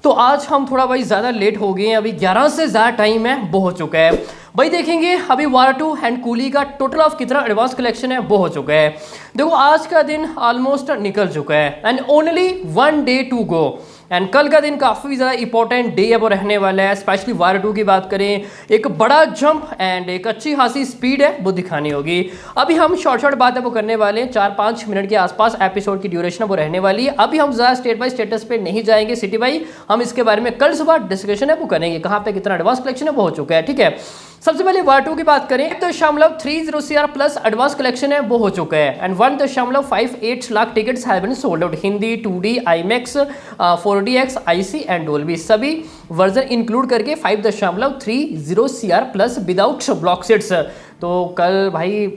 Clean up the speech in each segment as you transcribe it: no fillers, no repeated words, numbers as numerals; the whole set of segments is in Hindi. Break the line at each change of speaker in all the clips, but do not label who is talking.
तो आज हम थोड़ा भाई ज़्यादा लेट हो गए हैं, अभी 11 से ज़्यादा टाइम है वो हो चुका है भाई। देखेंगे अभी वार2 एंड कूली का टोटल ऑफ कितना एडवांस कलेक्शन है वो हो चुका है। देखो आज का दिन ऑलमोस्ट निकल चुका है and only 1 day to go. And कल का दिन काफ़ी ज़्यादा इंपॉर्टेंट डे है वो रहने वाला है। स्पेशली वार2 की बात करें, एक बड़ा जंप एंड एक अच्छी खासी स्पीड है वो दिखानी होगी। अभी हम शॉर्ट बात है वो करने वाले हैं, 4-5 मिनट के आसपास एपिसोड की ड्यूरेशन है वो रहने वाली है। अभी हम ज़्यादा स्टेट बाय स्टेटस पे नहीं जाएंगे सिटी बाई, हम इसके बारे में कल सुबह डिस्कशन है वो करेंगे, कहाँ पे कितना एडवांस कलेक्शन है वो हो चुका है। ठीक है, सबसे पहले वार2 की बात करें, 1.30 CR प्लस एडवांस कलेक्शन है वो हो चुका है and 1.58 lakh tickets have been sold out. Hindi, 2D, IMAX, 4DX, IC and Dolby सभी वर्जन इंक्लूड करके 5.30 CR plus without block seats. तो कल भाई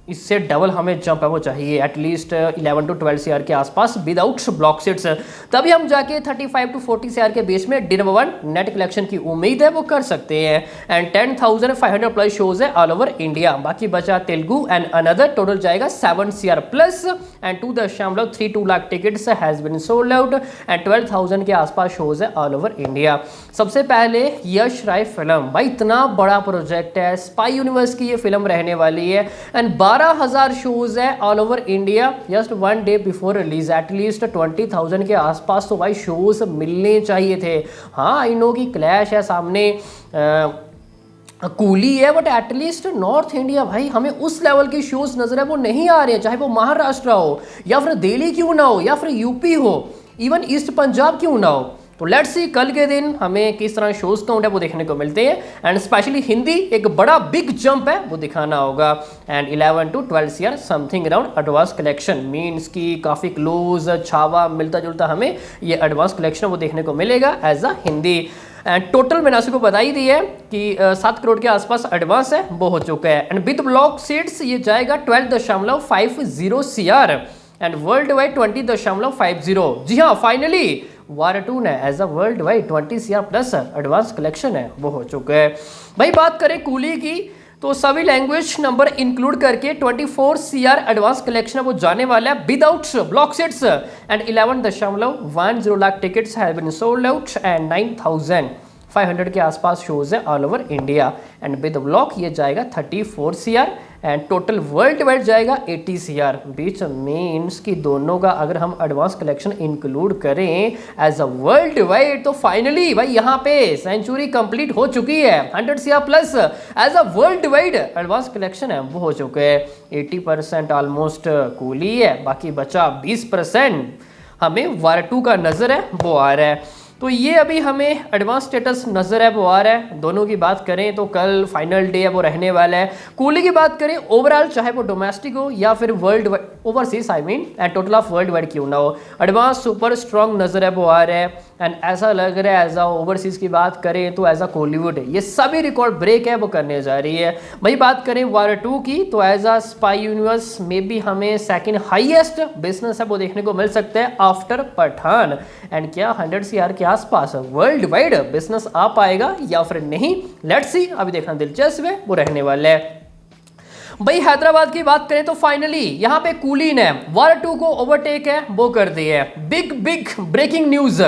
इससे डबल हमें जंप है वो चाहिए, एटलीस्ट 11 to 12 CR के आसपास विदाउट ब्लॉक सीट्स, तभी हम जाके 35 to 40 CR के बेस में डे नंबर 1 नेट कलेक्शन की उम्मीद है वो कर सकते हैं। एंड 10,500 प्लस शोज है ऑल ओवर इंडिया। बाकी बचा तेलुगु एंड अनदर, टोटल जाएगा 7 CR plus and 2.32 lakh tickets has been sold out and 12,000 के आसपास शोज है ऑल ओवर इंडिया। सबसे पहले यश राय फिल्म, भाई इतना बड़ा प्रोजेक्ट है, स्पाई यूनिवर्स की ये फिल्म रहने वाली है एंड 12,000 शोज है all over India just 1 day before release. At least 20,000 के आसपास तो भाई शोज मिलने चाहिए थे। हाँ आई नो कि क्लैश है सामने, कूली है, बट एटलीस्ट नॉर्थ इंडिया भाई हमें उस लेवल की शोज नजर है वो नहीं आ रहे हैं, चाहे वो महाराष्ट्र हो या फिर दिल्ली क्यों ना हो या फिर यूपी हो, इवन ईस्ट पंजाब क्यों ना हो। तो लेट्स सी कल के दिन हमें किस तरह शोज काउंट है वो देखने को मिलते हैं एंड स्पेशली हिंदी एक बड़ा बिग जंप है वो दिखाना होगा and 11 to 12 CR something around advance collection means की काफ़ी क्लोज छावा मिलता जुलता हमें ये एडवांस कलेक्शन वो देखने को मिलेगा as a Hindi. And total मैंने आपको बता ही दी है कि 7 करोड़ के आसपास एडवांस है वो हो चुका है एंड विद ब्लॉक सीट्स ये जाएगा 12.50 CR एंड वर्ल्ड वाइड 20.50। जी हाँ, फाइनली वार2 ने as a world wide 20 CR plus advance collection है वो हो चुका है। भाई बात करें कूली की तो सभी लैंग्वेज नंबर इंक्लूड करके 24 CR एडवांस कलेक्शन है वो जाने वाला है without block seats and 11.10 lakh tickets have been sold out and 9,500 के आसपास शोज है all over India and with block ये जाएगा 34 CR and total world wide जाएगा 80 CR। बीच मीन्स कि दोनों का अगर हम एडवांस कलेक्शन इंक्लूड करें एज अ वर्ल्ड वाइड तो फाइनली भाई यहाँ पे सेंचुरी कंप्लीट हो चुकी है। 100 CR plus as a world wide advance collection है वो हो चुके हैं। 80% ऑलमोस्ट कूली है, बाकी बचा 20% हमें वार2 का नजर है वो आ रहा है। तो ये अभी हमें एडवांस स्टेटस नजर है वो आ रहा है। दोनों की बात करें तो कल फाइनल डे है वो रहने वाला है। कूली की बात करें ओवरऑल चाहे वो डोमेस्टिक हो या फिर world overseas I mean and total of world wide क्यों ना हो, एडवांस सुपर स्ट्रॉन्ग नजर है वो आ रहा है एंड ऐसा लग रहा है एज अ ओवरसीज की बात करें तो एज अ कॉलीवुड ये सभी रिकॉर्ड ब्रेक है वो करने जा रही है। वही बात करें वार2 की तो एज अ स्पाई यूनिवर्स में भी हमें सेकंड हाईएस्ट बिजनेस है वो देखने को मिल सकता है आफ्टर पठान एंड क्या 100 CR के आसपास वर्ल्ड वाइड बिजनेस आ पाएगा या फिर नहीं, लेट्स सी, अभी देखना दिलचस्प है वो रहने वाला है। भाई हैदराबाद की बात करें तो फाइनली यहाँ पे कूली ने वार2 को ओवरटेक है वो कर दी है। Big breaking news,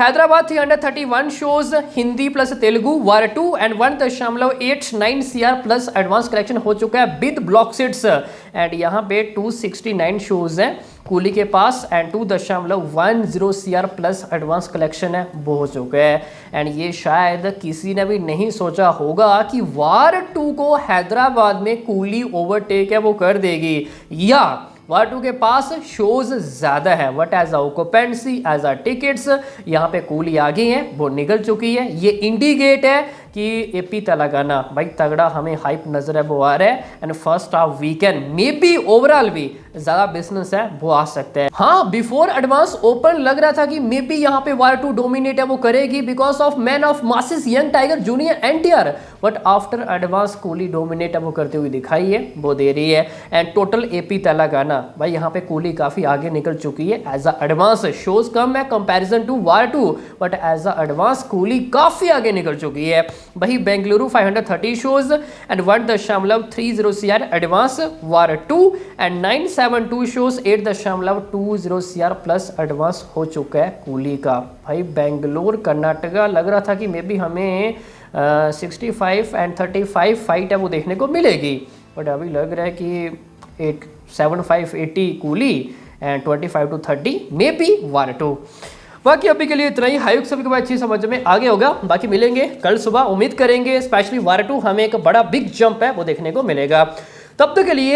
Hyderabad 331 shows Hindi plus Telugu War two and 1.89 CR plus advance collection हो चुका है विद ब्लॉक सीट्स एंड यहाँ पे 269 शोज हैं कूली के पास and 2.10 CR plus advance collection है वो हो चुका है एंड ये शायद किसी ने भी नहीं सोचा होगा कि वार2 को हैदराबाद में कूली ओवरटेक है वो कर देगी या वार2 के पास शोज ज्यादा है but as a occupancy as a tickets यहाँ पे कूली आगे है वो निकल चुकी है। ये इंडिकेट है कि एपी तेलंगाना भाई तगड़ा हमें हाइप नजर है वो आ रहा है and first half weekend may be overall भी ज्यादा बिजनेस है वो आ सकता है। हाँ बिफोर एडवांस ओपन लग रहा था कि मे बी यहाँ पे वार2 डोमिनेट है वो करेगी because of man of masses young tiger junior NTR, but after advance coolie dominate है वो करते हुए दिखाई है वो दे रही है एंड टोटल एपी तेलंगाना भाई यहाँ पे कूली काफी आगे निकल चुकी है एज अ एडवांस। शोज कम है comparison to War two but as a advance Coolie काफी आगे निकल चुकी है वही Bengaluru 530 shows and 1.30 CR advance War 2 and 972 shows 8.20 CR plus advance हो चुका है कूली का। भाई बेंगलोर कर्नाटका लग रहा था कि मे बी हमें 65 एंड 35 फाइट है वो देखने को मिलेगी, बट अभी लग रहा है कि 75-80 Coolie and 25 to 30 maybe War 2। बाकी अभी के लिए इतना ही। हायुक सभी को अच्छी समझ में आ गया होगा। बाकी मिलेंगे कल सुबह, उम्मीद करेंगे स्पेशली वार 2 हमें एक बड़ा बिग जंप है वो देखने को मिलेगा। तब तक के लिए